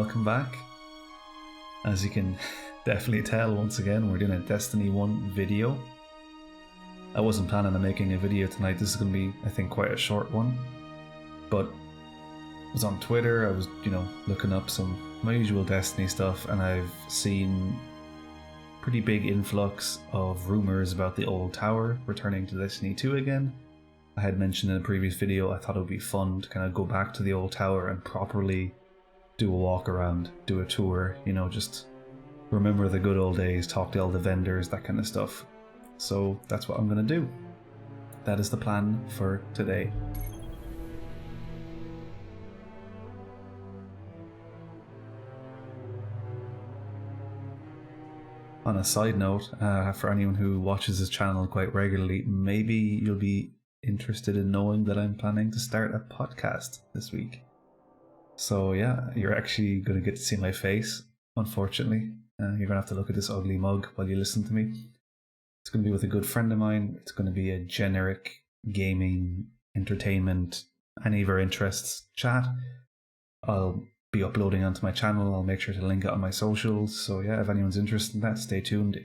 welcome back. As you can definitely tell, once again, we're doing a Destiny 1 video. I wasn't planning on making a video tonight. This is going to be, I think, quite a short one. But I was on Twitter, I was, looking up my usual Destiny stuff, and I've seen pretty big influx of rumours about the old tower returning to Destiny 2 again. I had mentioned in a previous video I thought it would be fun to kind of go back to the old tower and properly do a walk around, do a tour, just remember the good old days, talk to all the vendors, that kind of stuff. So that's what I'm going to do. That is the plan for today. On a side note, for anyone who watches this channel quite regularly, maybe you'll be interested in knowing that I'm planning to start a podcast this week. So yeah, you're actually going to get to see my face, unfortunately. You're going to have to look at this ugly mug while you listen to me. It's going to be with a good friend of mine. It's going to be a generic gaming, entertainment, any of our interests chat. I'll be uploading onto my channel. I'll make sure to link it on my socials. So yeah, if anyone's interested in that, stay tuned.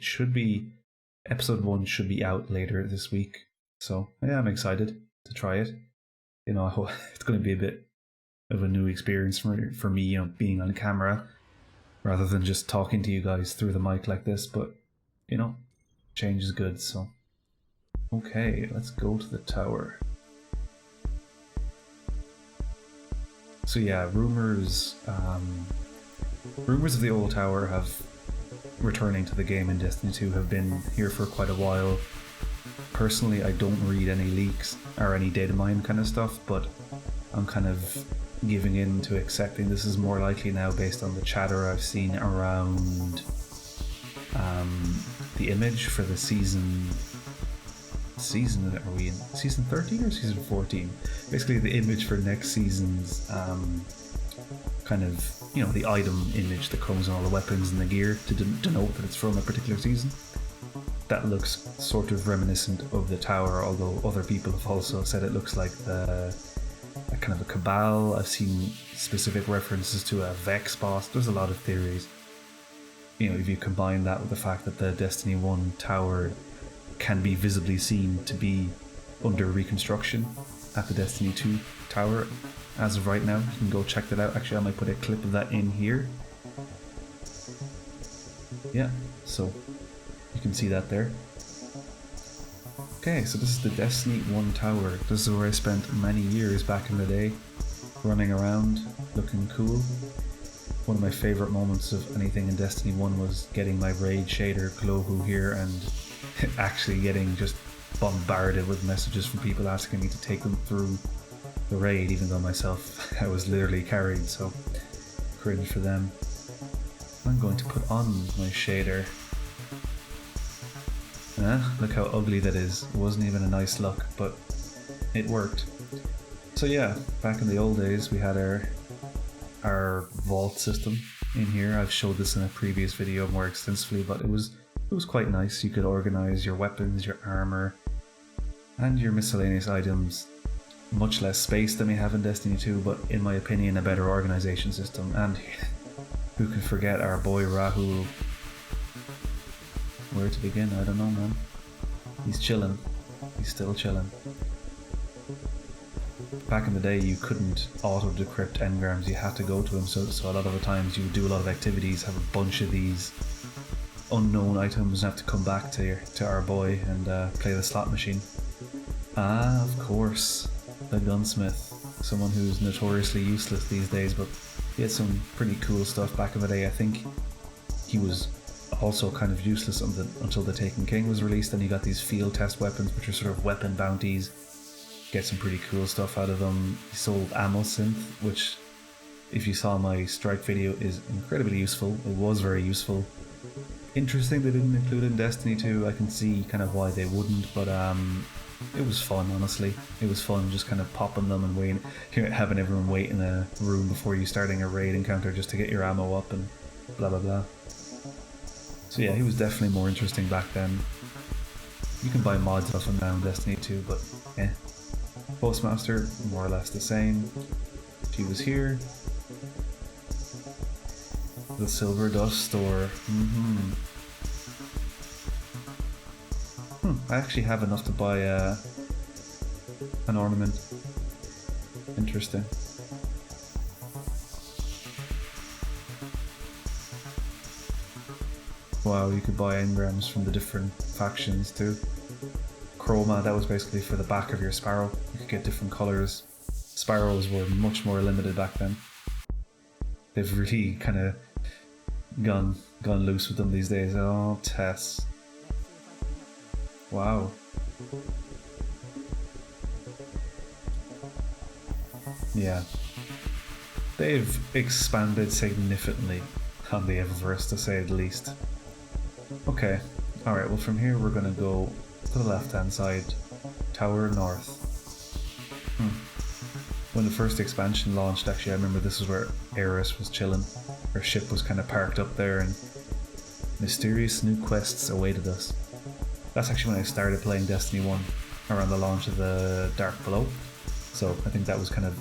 Episode 1 should be out later this week. So yeah, I'm excited to try it. I hope it's going to be a bit of a new experience for me, being on camera rather than just talking to you guys through the mic like this. But change is good. So okay, let's go to the tower. So yeah, rumors of the old tower returning to the game in Destiny 2 have been here for quite a while. Personally, I don't read any leaks or any data mine kind of stuff, but I'm kind of giving in to accepting this is more likely now based on the chatter I've seen around the image for the season. Are we in season 13 or season 14? Basically, the image for next season's the item image that comes on all the weapons and the gear to denote that it's from a particular season. That looks sort of reminiscent of the tower, although other people have also said it looks like a kind of a cabal. I've seen specific references to a Vex boss. There's a lot of theories. If you combine that with the fact that the Destiny 1 tower can be visibly seen to be under reconstruction at the Destiny 2 tower as of right now. You can go check that out. Actually, I might put a clip of that in here. Yeah, so you can see that there. Okay, so this is the Destiny 1 tower. This is where I spent many years back in the day, running around, looking cool. One of my favourite moments of anything in Destiny 1 was getting my raid shader Glohu here and actually getting just bombarded with messages from people asking me to take them through the raid, even though myself I was literally carried, so cringe for them. I'm going to put on my shader. Look how ugly that is. It wasn't even a nice look, but it worked. So yeah, back in the old days we had our vault system in here. I've showed this in a previous video more extensively, but it was quite nice. You could organize your weapons, your armor, and your miscellaneous items. Much less space than we have in Destiny 2, but in my opinion a better organization system. And who can forget our boy Rahul? Where to begin? I don't know, man. He's chilling. He's still chilling. Back in the day you couldn't auto-decrypt engrams, you had to go to him, so a lot of the times you would do a lot of activities, have a bunch of these unknown items and have to come back to our boy and play the slot machine. Ah, of course, the gunsmith. Someone who's notoriously useless these days, but he had some pretty cool stuff back in the day. I think he was also kind of useless until the Taken King was released, and you got these field test weapons, which are sort of weapon bounties. Get some pretty cool stuff out of them. He sold ammo synth, which, if you saw my strike video, is incredibly useful. It was very useful. Interesting they didn't include it in Destiny 2. I can see kind of why they wouldn't, but it was fun, honestly. It was fun just kind of popping them and waiting, having everyone wait in a room before you starting a raid encounter just to get your ammo up and blah blah blah. So yeah, he was definitely more interesting back then. You can buy mods off him now in Destiny 2, but yeah. Postmaster, more or less the same. She was here. The silver dust store. I actually have enough to buy an ornament. Interesting. Wow, you could buy engrams from the different factions too. Chroma, that was basically for the back of your sparrow. You could get different colours. Sparrows were much more limited back then. They've really kind of gone loose with them these days. Oh, Tess. Wow. Yeah. They've expanded significantly on the Eververse, to say the least. Okay. Alright, well from here we're going to go to the left hand side. Tower North. When the first expansion launched, actually I remember this is where Eris was chilling. Her ship was kind of parked up there and mysterious new quests awaited us. That's actually when I started playing Destiny 1, around the launch of the Dark Below. So I think that was kind of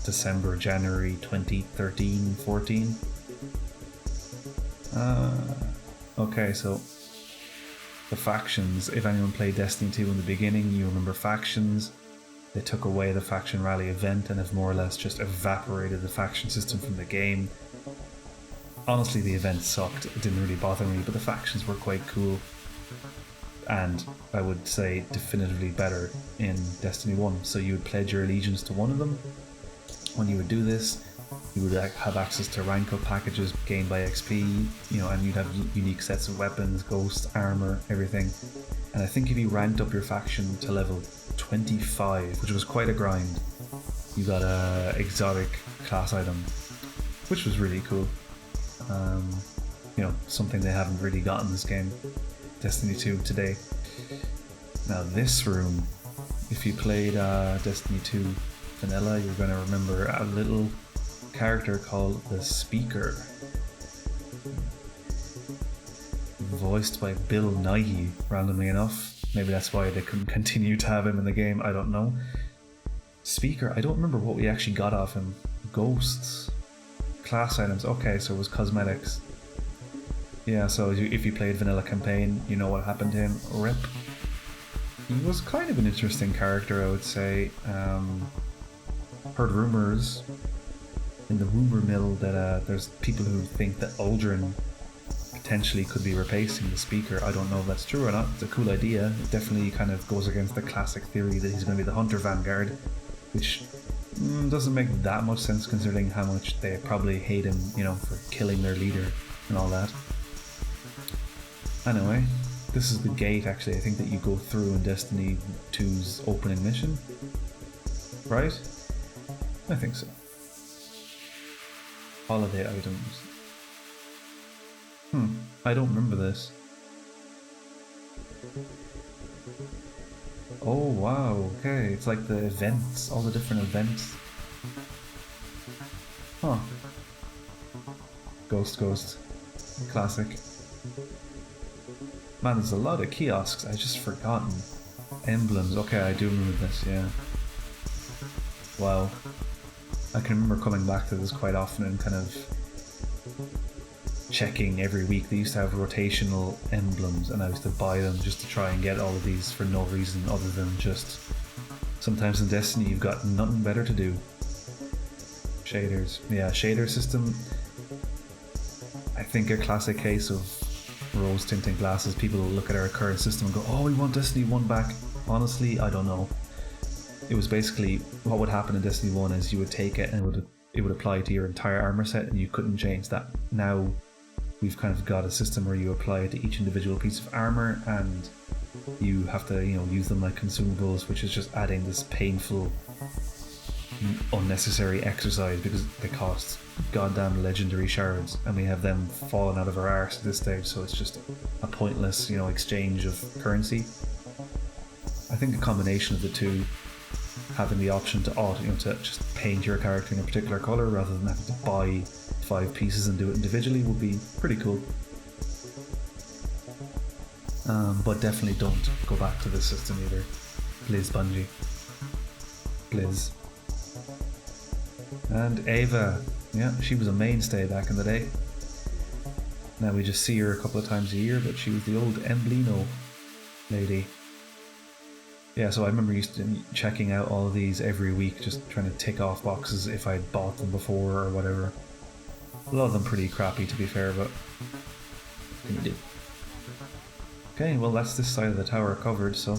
December, January 2013, 14. Okay, so the factions, if anyone played Destiny 2 in the beginning, you remember factions. They took away the faction rally event and have more or less just evaporated the faction system from the game. Honestly, the event sucked. It didn't really bother me, but the factions were quite cool. And I would say definitively better in Destiny 1. So you would pledge your allegiance to one of them. When you would do this, you would have access to rank up packages gained by XP, and you'd have unique sets of weapons, ghosts, armor, everything. And I think if you ranked up your faction to level 25, which was quite a grind, you got a exotic class item, which was really cool. Something they haven't really got in this game, Destiny 2 today. Now this room, if you played Destiny 2 Vanilla, you're going to remember a little character called the Speaker, voiced by Bill Nighy, randomly enough. Maybe that's why they couldn't continue to have him in the game, I don't know. Speaker, I don't remember what we actually got off him. Ghosts, class items, okay, so it was cosmetics. Yeah, so if you played Vanilla Campaign, you know what happened to him. Rip. He was kind of an interesting character, I would say. Heard rumours in the rumour mill that there's people who think that Aldrin potentially could be replacing the Speaker. I don't know if that's true or not. It's a cool idea. It definitely kind of goes against the classic theory that he's going to be the Hunter Vanguard, which doesn't make that much sense considering how much they probably hate him, for killing their leader and all that. Anyway, this is the gate actually I think that you go through in Destiny 2's opening mission. Right? I think so. Holiday items. I don't remember this. Oh wow, okay, it's like the events, all the different events. Huh. Ghost. Classic. Man, there's a lot of kiosks, I just forgotten. Emblems, okay, I do remember this, yeah. Wow. I can remember coming back to this quite often and kind of checking every week. They used to have rotational emblems and I used to buy them just to try and get all of these for no reason other than just sometimes in Destiny you've got nothing better to do. Shaders. Yeah, shader system. I think a classic case of rose tinting glasses. People will look at our current system and go, oh, we want Destiny 1 back. Honestly, I don't know. It was basically what would happen in Destiny 1 is you would take it and it would apply to your entire armor set and you couldn't change that. Now we've kind of got a system where you apply it to each individual piece of armor and you have to use them like consumables, which is just adding this painful unnecessary exercise because they cost goddamn legendary shards and we have them falling out of our arse at this stage, so it's just a pointless exchange of currency. I think a combination of the two, having the option to to just paint your character in a particular colour rather than having to buy 5 pieces and do it individually, would be pretty cool. But definitely don't go back to this system either. Please, Bungie. Please. And Ava, yeah, she was a mainstay back in the day. Now we just see her a couple of times a year, but she was the old Emblino lady. Yeah, so I remember used to checking out all of these every week, just trying to tick off boxes if I'd bought them before or whatever. A lot of them pretty crappy, to be fair, but what can you do? Okay, well that's this side of the tower covered, so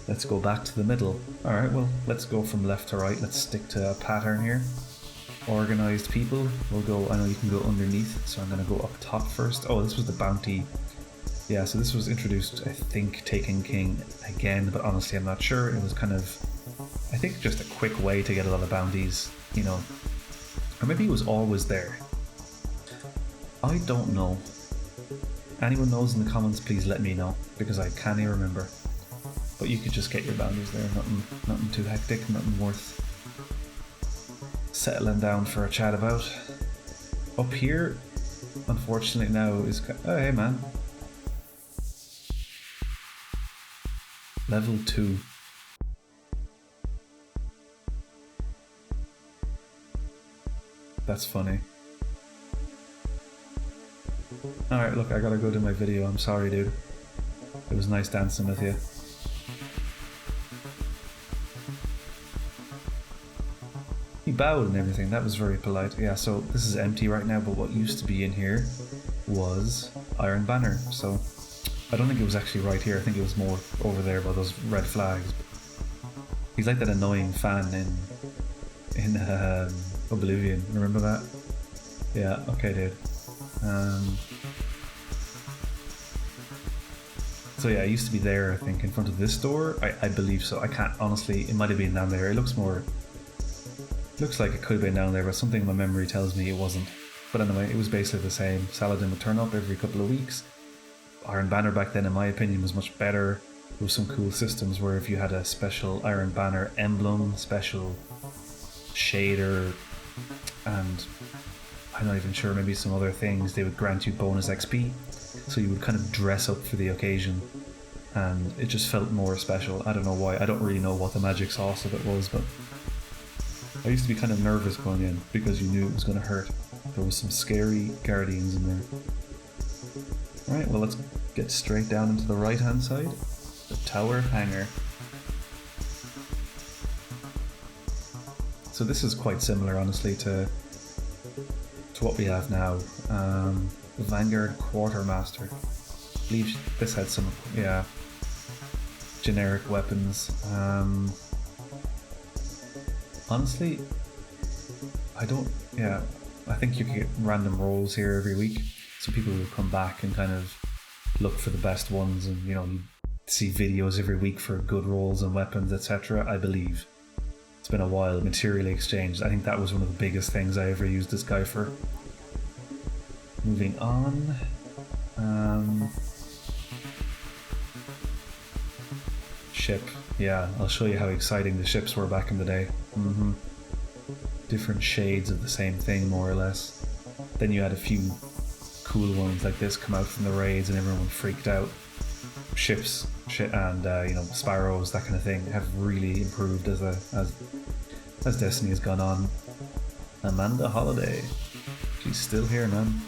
let's go back to the middle. Alright, well let's go from left to right. Let's stick to a pattern here. Organised people. We'll go, I know you can go underneath, so I'm going to go up top first. Oh, this was the bounty. Yeah, so this was introduced, I think, Taken King again, but honestly I'm not sure. It was kind of, I think, just a quick way to get a lot of bounties, you know. Or maybe it was always there. I don't know. Anyone knows in the comments, please let me know, because I can't even remember. But you could just get your bounties there, nothing too hectic, nothing worth settling down for a chat about. Up here, unfortunately now is... Oh, hey man. Level 2. That's funny. Alright, look, I gotta go do my video. I'm sorry, dude. It was nice dancing with you. He bowed and everything. That was very polite. Yeah, so this is empty right now, but what used to be in here was Iron Banner. So I don't think it was actually right here. I think it was more over there by those red flags. He's like that annoying fan in Oblivion. Remember that? Yeah. Okay, dude. So yeah, it used to be there. I think in front of this door. I believe so. I can't honestly. It might have been down there. It looks more. Looks like it could have been down there, but something in my memory tells me it wasn't. But anyway, it was basically the same. Saladin would turn up every couple of weeks. Iron Banner back then, in my opinion, was much better. There was some cool systems where if you had a special Iron Banner emblem, special shader, and I'm not even sure, maybe some other things, they would grant you bonus XP. So you would kind of dress up for the occasion, and it just felt more special. I don't know why. I don't really know what the magic sauce of it was, but I used to be kind of nervous going in because you knew it was going to hurt. There was some scary guardians in there. Alright, well let's get straight down into the right hand side. The tower hangar. So this is quite similar, honestly, to what we have now. The Vanguard Quartermaster. I believe this had some, yeah, generic weapons. Honestly, I think you can get random rolls here every week, so people will come back and kind of look for the best ones, and you know, you see videos every week for good rolls and weapons, etc. I believe it's been a while. Materially exchanged, I think that was one of the biggest things I ever used this guy for. Moving on, ship. Yeah, I'll show you how exciting the ships were back in the day. Different shades of the same thing, more or less. Then you had a few cool ones like this come out from the raids and everyone freaked out. Ships and you know, sparrows, that kind of thing, have really improved as Destiny has gone on. Amanda Holiday, she's still here, man.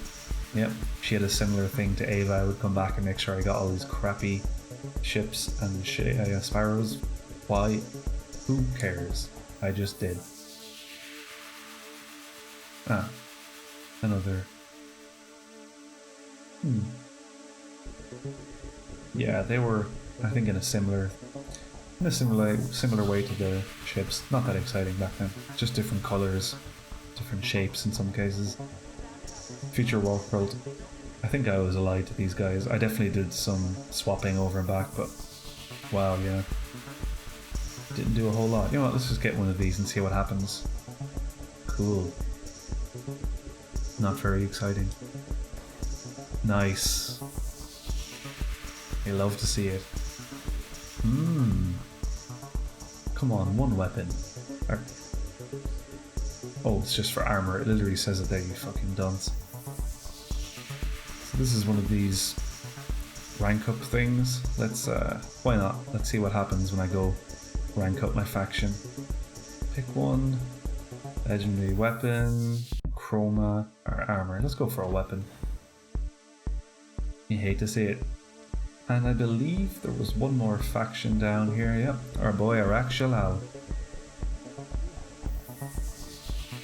Yep, she had a similar thing to Ava. I would come back and make sure I got all these crappy ships and sparrows. Why? Who cares? I just did. Ah, another. Yeah, they were, I think, in a similar way to the ships. Not that exciting back then. Just different colors, different shapes in some cases. Future Warcraft. I think I was allied to these guys. I definitely did some swapping over and back, but wow, yeah. Didn't do a whole lot. You know what, let's just get one of these and see what happens. Cool. Not very exciting. Nice. I love to see it. Come on, one weapon. Oh, it's just for armor. It literally says it there, you fucking dunce. So this is one of these rank up things. Let's, why not? Let's see what happens when I go rank up my faction. Pick one. Legendary weapon, chroma, or armor. Let's go for a weapon. You hate to see it. And I believe there was one more faction down here, yep. Our boy Arak Shalal.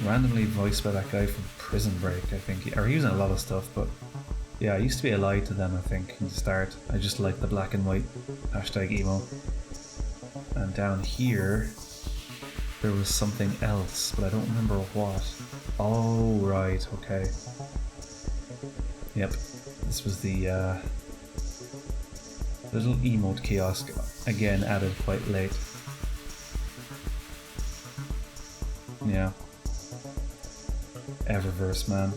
Randomly voiced by that guy from Prison Break, I think. Or he was in a lot of stuff, but yeah, I used to be allied to them, I think, in the start. I just liked the black and white hashtag emo. And down here, there was something else, but I don't remember what. Oh, right, okay. Yep, this was the little emote kiosk, again added quite late. Yeah. Eververse, man.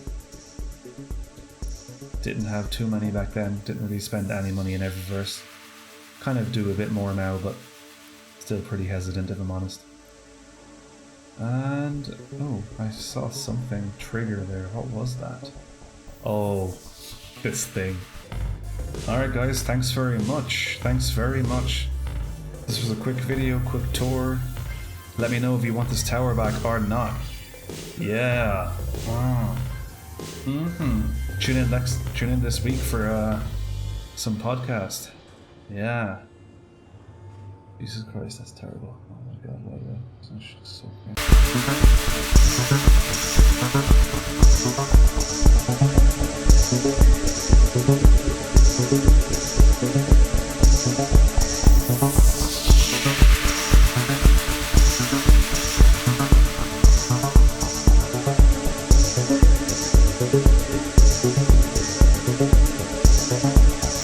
Didn't have too many back then, didn't really spend any money in Eververse. Kind of do a bit more now, but still pretty hesitant if I'm honest. And, oh, I saw something trigger there. What was that? Oh, this thing. Alright guys, thanks very much. Thanks very much. This was a quick video, quick tour. Let me know if you want this tower back or not. Yeah. Tune in this week for some podcast. Yeah. Jesus Christ, that's terrible. Oh my god, why so